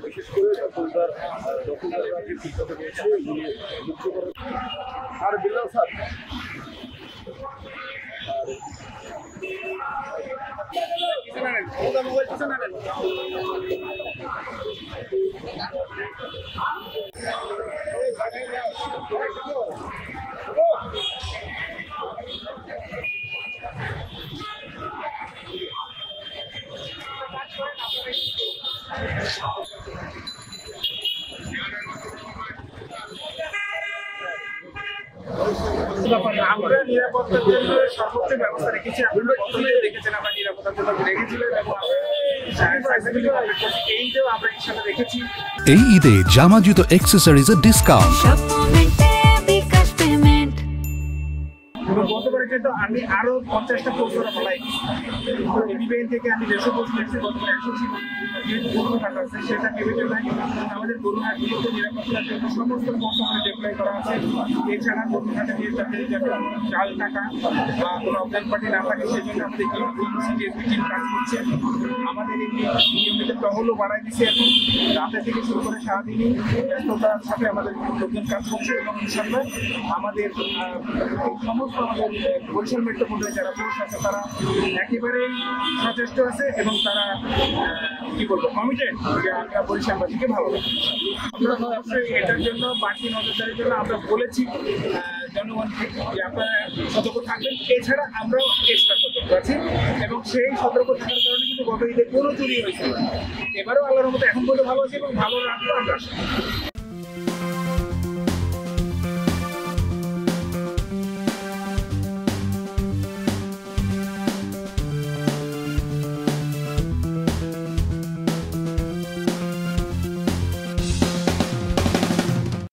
বিশেষ করে পরিবার দখলদাররা যে সিদ্ধান্ত নিয়েছে আর বিল্লাল স্যার আমরা নিরাপত্তার জন্য সর্বোচ্চ ব্যবস্থা রেখেছি। আপনারা প্রথমে দেখেছেন আমরা নিরাপত্তার জন্য রেখেছিলাম এবং এইটাও আমরা ইনশাআল্লাহ রেখেছি। এই ঈদে জামা জুতো অ্যাক্সেসরিজের ডিসকাউন্ট। এবং গতবারে কিন্তু আমি আরো 50টা পোস্ট করা বলাই ইভেন্ট থেকে আমি 150 পোস্ট নিয়েছি, গতবার 100 ছিল। যেহেতু কোনো টাকা আছে সেটা পেমেন্টে নাই। আমাদের গরুহাটগুলোতে নিরাপত্তার জন্য সমস্ত পোস্ট আমাদের ডিপ্লয় করা আছে। এছাড়া গরুহাটে নিয়ে যাতে চাল টাকা বা কোনো অবদান পার্টি না থাকে সেজন্য আমাদের টিম কাজ করছে। আমাদের এই নিয়মিত টহলও বাড়াই দিচ্ছে এখন রাতে থেকে শুরু করে সারাদিনই ব্যস্ততার সাথে আমাদের লোকজন কাজ করছে এবং ইনশাআল্লাহ আমাদের সমস্ত আমাদের বরিশাল মেট্রোপলিটন যারা পুলিশ আছে তারা একেবারেই সচেষ্ট আছে এবং তারা কি বলবো কমিটেড যে আমরা বরিশালবাসীকে ভালো রাখি। আমরা অবশ্যই এটার জন্য বাড়তি নজরদারির জন্য আমরা বলেছি জনগণকে যে আপনারা সতর্ক থাকবেন। এছাড়া আমরাও এক্সট্রা সতর্ক আছি এবং সেই সতর্ক থাকার কারণে কিন্তু গত ঈদে কোনো চুরি হয়েছিল। এবারও আল্লাহর মতো এখন পর্যন্ত ভালো আছে এবং ভালো রাখবো আমরা।